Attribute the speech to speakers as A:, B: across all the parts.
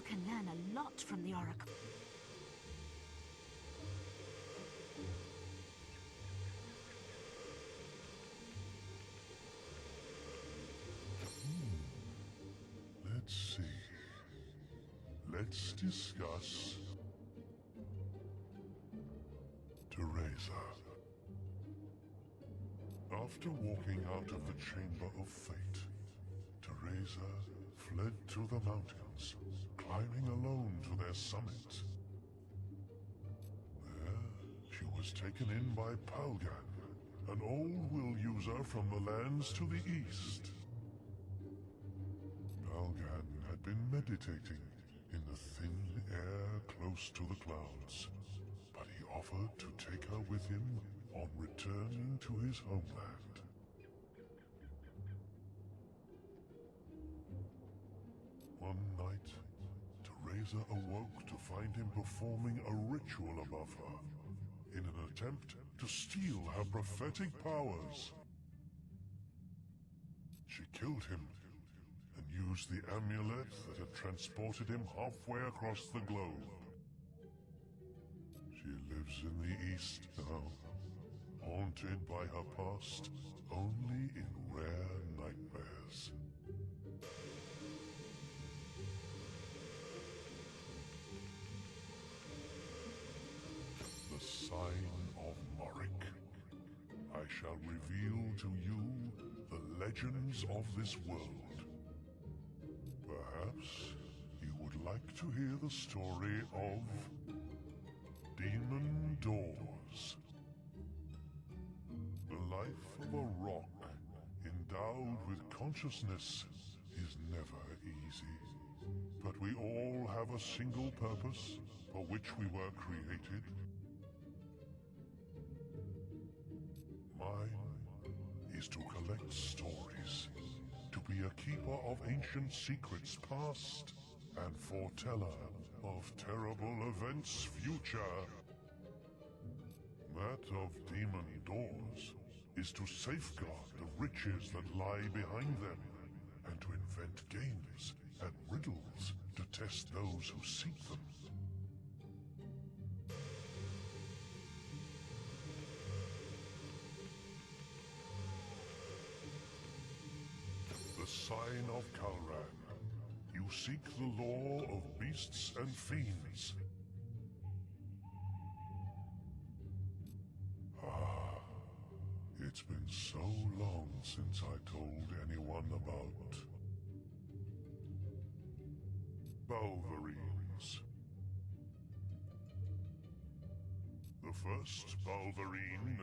A: can learn a lot from the Oracle.
B: Let's see. Let's discuss Teresa. After walking out of the Chamber of Fate, Teresa fled to the mountains, climbing alone to their summit. There, she was taken in by Palgan, an old will user from the lands to the east. Palgan had been meditating in the thin air close to the clouds, but he offered to take her with him on returning to his homeland. One night, Teresa awoke to find him performing a ritual above her in an attempt to steal her prophetic powers. She killed him and used the amulet that had transported him halfway across the globe. She lives in the East now, haunted by her past only in rare nightmares. The Sign of Morik. I shall reveal to you the legends of this world. Perhaps you would like to hear the story of Demon Doors. The life of a rock endowed with consciousness is never easy. But we all have a single purpose for which we were created. Mine is to collect stories, to be a keeper of ancient secrets past, and foreteller of terrible events future. That of Demon Doors is to safeguard the riches that lie behind them, and to invent games and riddles to test those who seek them. The Sign of Kalran. You seek the lore of beasts and fiends. It's been so long since I told anyone about Balverines. The first Balverine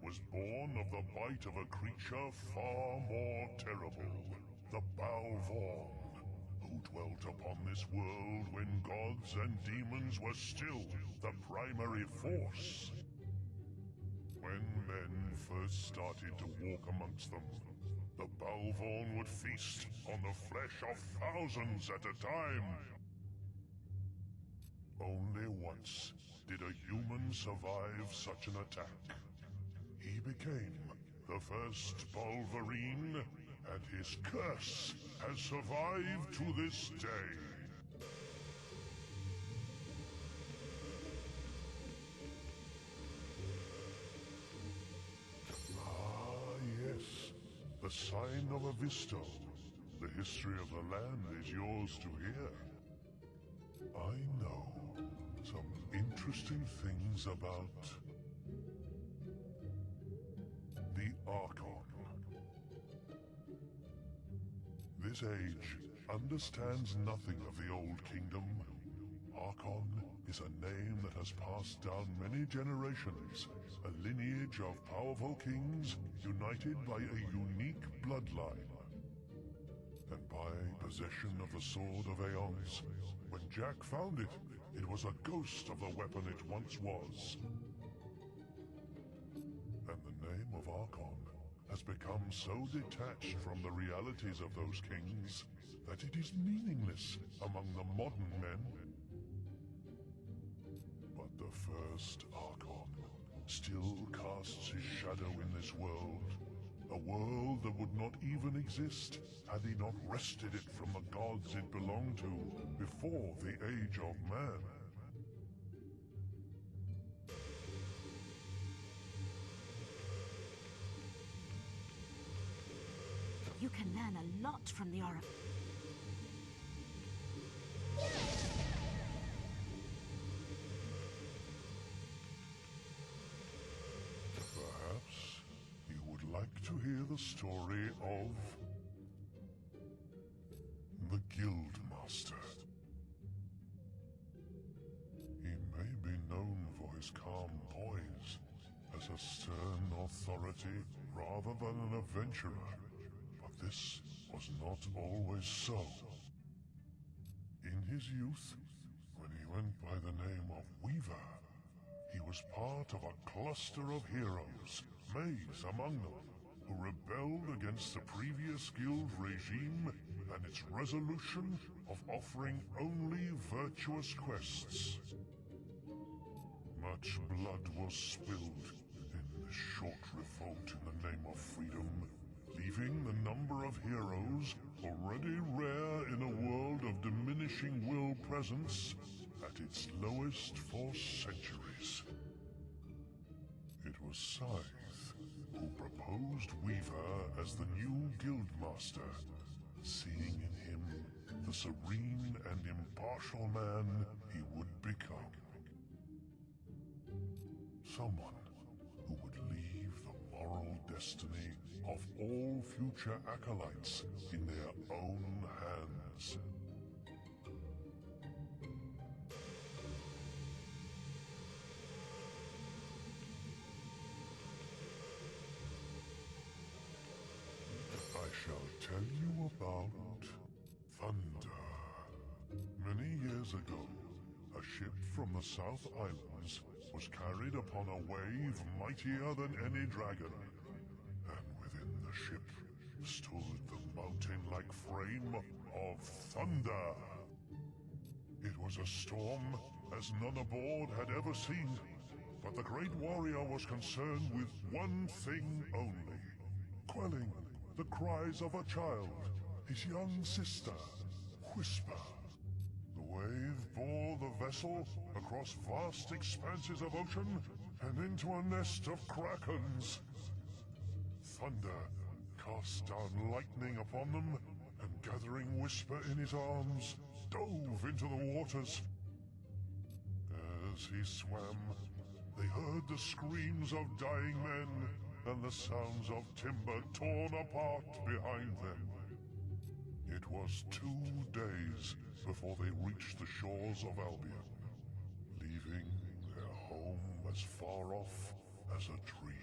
B: was born of the bite of a creature far more terrible, the Balvorn, who dwelt upon this world when gods and demons were still the primary force. When men first started to walk amongst them, the Balvorn would feast on the flesh of thousands at a time. Only once did a human survive such an attack. He became the first Balverine, and his curse has survived to this day. Yes, the Sign of Avisto. The history of the land is yours to hear. I know some interesting things about the Archon. This age understands nothing of the Old Kingdom. Archon is a name that has passed down many generations, a lineage of powerful kings united by a unique bloodline. And by possession of the Sword of Aeons, when Jack found it, it was a ghost of the weapon it once was. And the name of Archon has become so detached from the realities of those kings that it is meaningless among the modern men. But the first Archon still casts his shadow in this world, A world that would not even exist had he not wrested it from the gods it belonged to before the age of man.
A: You can learn a lot from the Oracle.
B: Perhaps you would like to hear the story of the Guildmaster. He may be known for his calm poise, as a stern authority rather than an adventurer, but this was not always so. In his youth, when he went by the name of Weaver, he was part of a cluster of heroes, Maze among them, who rebelled against the previous guild regime and its resolution of offering only virtuous quests. Much blood was spilled in this short revolt in the name of freedom, leaving the number of heroes, already rare in a world of diminishing will presence, at its lowest for centuries. It was Scythe who proposed Weaver as the new Guildmaster, seeing in him the serene and impartial man he would become. Someone who would leave the moral destiny of all future acolytes in their own hands. I shall tell you about Thunder. Many years ago, a ship from the South Islands was carried upon a wave mightier than any dragon, and within the ship stood the mountain-like frame of Thunder. It was a storm as none aboard had ever seen, but the great warrior was concerned with one thing only: quelling the cries of a child, his young sister, Whisper. The wave bore the vessel across vast expanses of ocean and into a nest of krakens. Thunder cast down lightning upon them, and gathering Whisper in his arms, dove into the waters. As he swam, they heard the screams of dying men and the sounds of timber torn apart behind them. It was 2 days before they reached the shores of Albion, leaving their home as far off as a dream.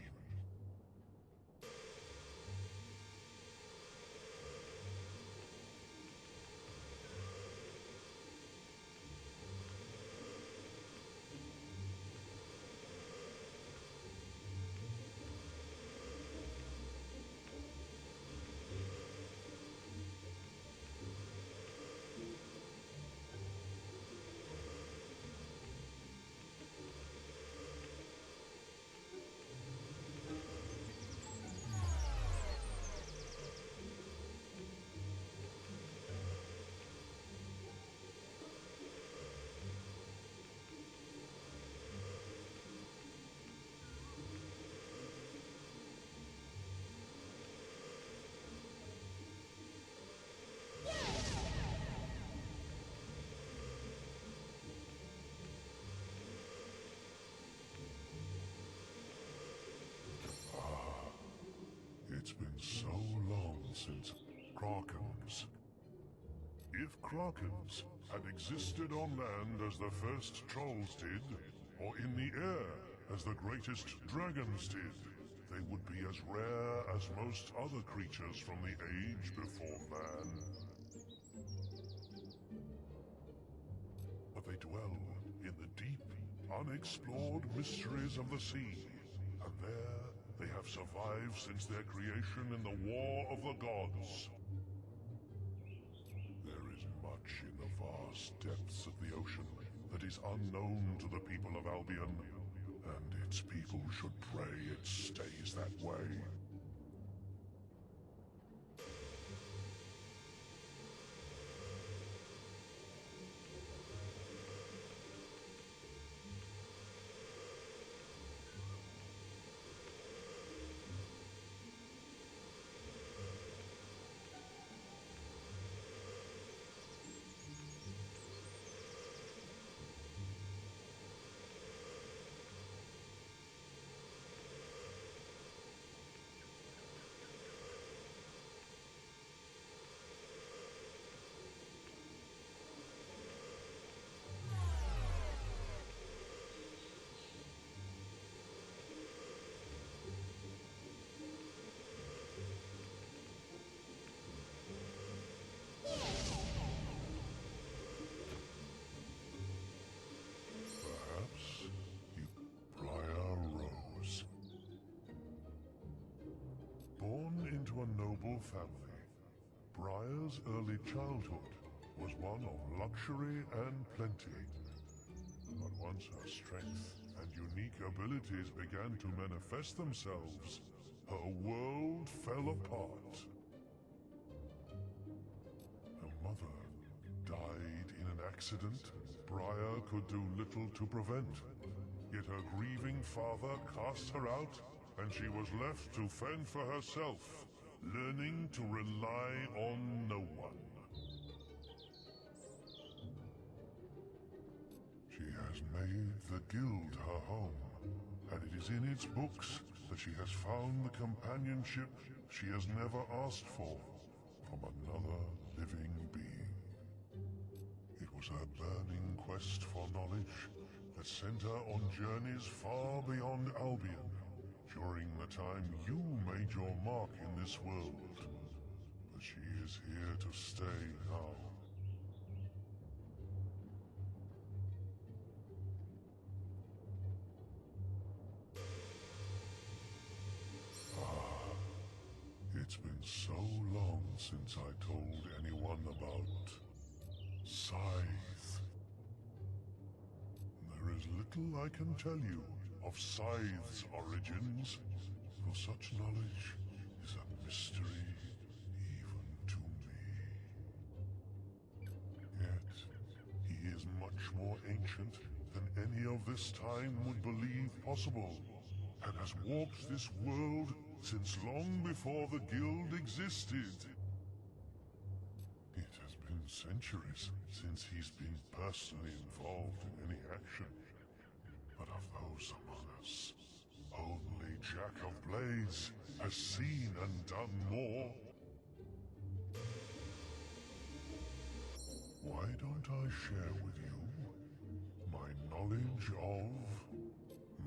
B: It's been so long since Krakens. If Krakens had existed on land as the first trolls did, or in the air as the greatest dragons did, they would be as rare as most other creatures from the age before man. But they dwell in the deep, unexplored mysteries of the sea, and there they have survived since their creation in the War of the Gods. There is much in the vast depths of the ocean that is unknown to the people of Albion, and its people should pray it stays that way. a noble family. Briar's early childhood was one of luxury and plenty. But once her strength and unique abilities began to manifest themselves, her world fell apart. Her mother died in an accident Briar could do little to prevent. Yet her grieving father cast her out, and she was left to fend for herself, learning to rely on no one. She has made the guild her home, and it is in its books that she has found the companionship she has never asked for from another living being. It was her burning quest for knowledge that sent her on journeys far beyond Albion during the time you made your mark in this world. But she is here to stay now. It's been so long since I told anyone about Scythe. There is little I can tell you of Scythe's origins, for such knowledge is a mystery even to me. Yet, he is much more ancient than any of this time would believe possible, and has walked this world since long before the guild existed. It has been centuries since he's been personally involved in any action. But of those among us, only Jack of Blades has seen and done more. Why don't I share with you my knowledge of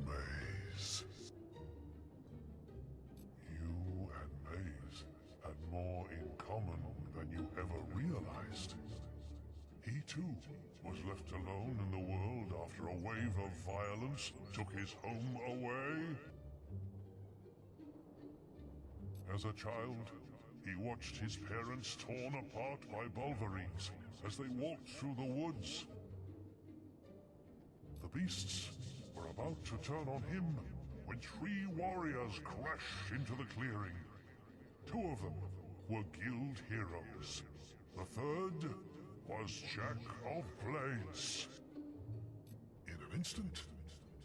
B: Maze? You and Maze had more in common than you ever realized. He too was left alone in the world after a wave of violence took his home away. As a child, he watched his parents torn apart by Bulverines as they walked through the woods. The beasts were about to turn on him when 3 warriors crashed into the clearing. 2 of them were guild heroes. The third was Jack of Blades. In an instant,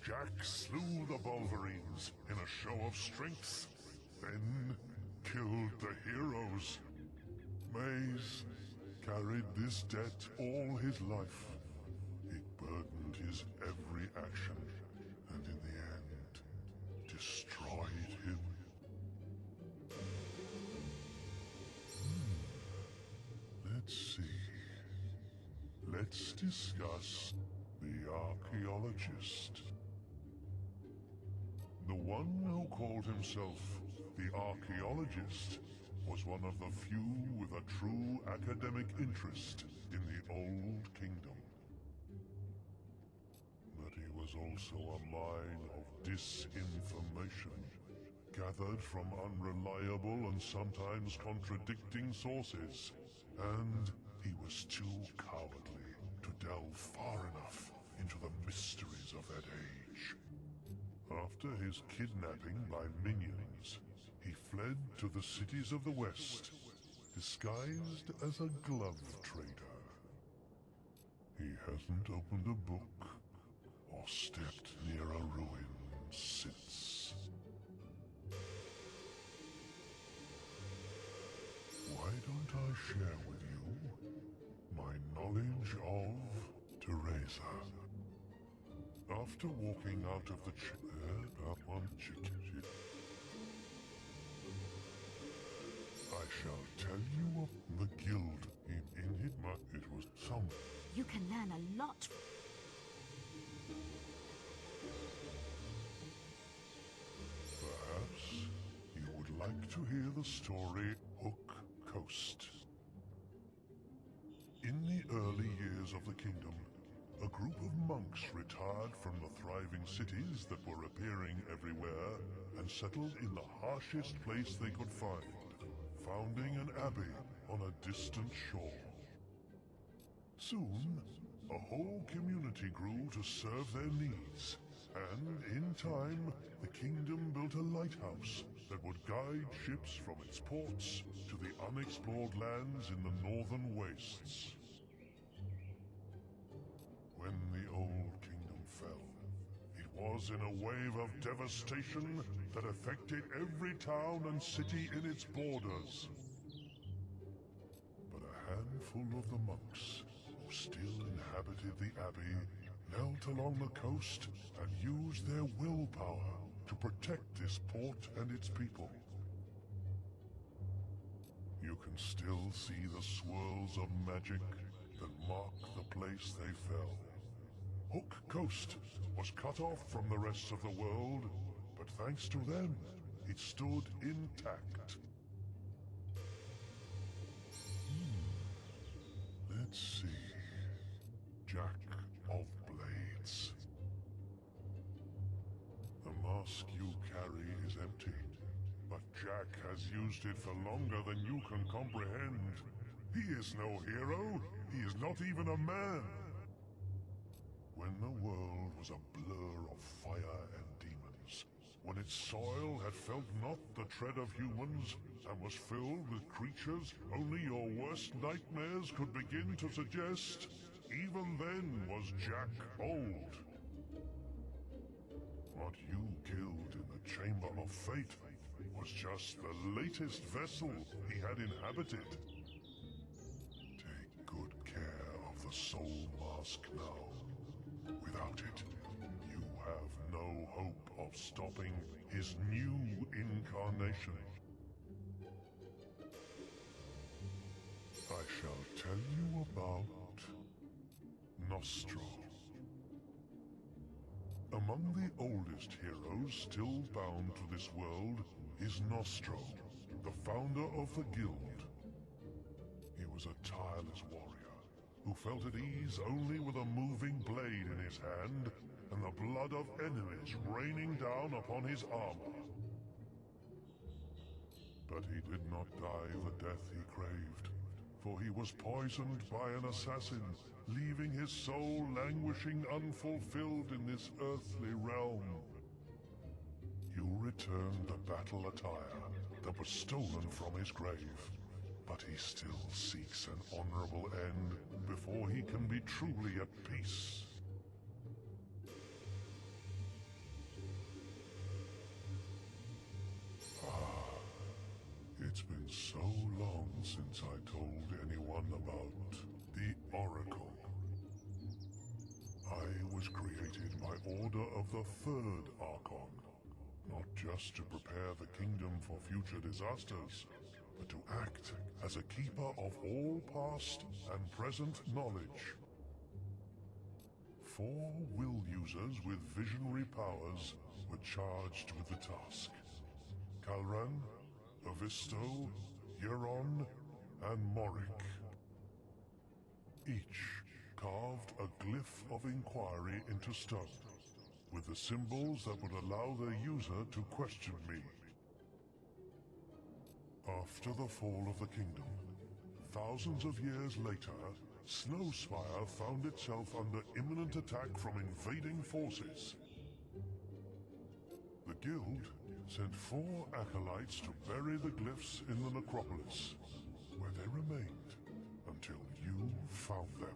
B: Jack slew the Bulverines in a show of strength, then killed the heroes. Maze carried this debt all his life. It burdened his every action, and in the end, destroyed him. Let's see. Let's discuss the archaeologist. The one who called himself the archaeologist was one of the few with a true academic interest in the Old Kingdom. But he was also a mine of disinformation, gathered from unreliable and sometimes contradicting sources, and he was too cowardly to delve far enough into the mysteries of that age. After his kidnapping by minions, he fled to the cities of the West, disguised as a glove trader. He hasn't opened a book or stepped near a ruin since. Why don't I share with you my knowledge of Teresa? After walking out of the I shall tell you of the guild in Hidma. It was some.
A: You can learn a lot.
B: Perhaps you would like to hear the story Hook Coast. In the early years of the kingdom, a group of monks retired from the thriving cities that were appearing everywhere and settled in the harshest place they could find, founding an abbey on a distant shore. Soon, a whole community grew to serve their needs, and in time, the kingdom built a lighthouse that would guide ships from its ports to the unexplored lands in the northern wastes. When the old kingdom fell, it was in a wave of devastation that affected every town and city in its borders. But a handful of the monks who still inhabited the abbey knelt along the coast and used their willpower to protect this port and its people. You can still see the swirls of magic that mark the place they fell. Hook Coast was cut off from the rest of the world, but thanks to them, it stood intact. Let's see. Jack of Blades. The mask you carry is empty, but Jack has used it for longer than you can comprehend. He is no hero. He is not even a man. When the world was a blur of fire and demons, when its soil had felt not the tread of humans and was filled with creatures only your worst nightmares could begin to suggest, even then was Jack bold. What you killed in the Chamber of Fate was just the latest vessel he had inhabited. Take good care of the Soul Mask now. Without it, you have no hope of stopping his new incarnation. I shall tell you about Nostro. Among the oldest heroes still bound to this world is Nostro, the founder of the guild. He was a tireless warrior who felt at ease only with a moving blade in his hand and the blood of enemies raining down upon his armor. But he did not die the death he craved, for he was poisoned by an assassin, leaving his soul languishing unfulfilled in this earthly realm. You returned the battle attire that was stolen from his grave, but he still seeks an honorable end before he can be truly at peace. It's been so long since I told anyone about the Oracle. I was created by order of the Third Archon, not just to prepare the kingdom for future disasters, but to act as a keeper of all past and present knowledge. 4 will users with visionary powers were charged with the task. Kalran, Avisto, Euron, and Morik. Each carved a glyph of inquiry into stone, with the symbols that would allow their user to question me. After the fall of the kingdom, thousands of years later, Snowspire found itself under imminent attack from invading forces. The guild sent 4 acolytes to bury the glyphs in the necropolis, where they remained until you found them.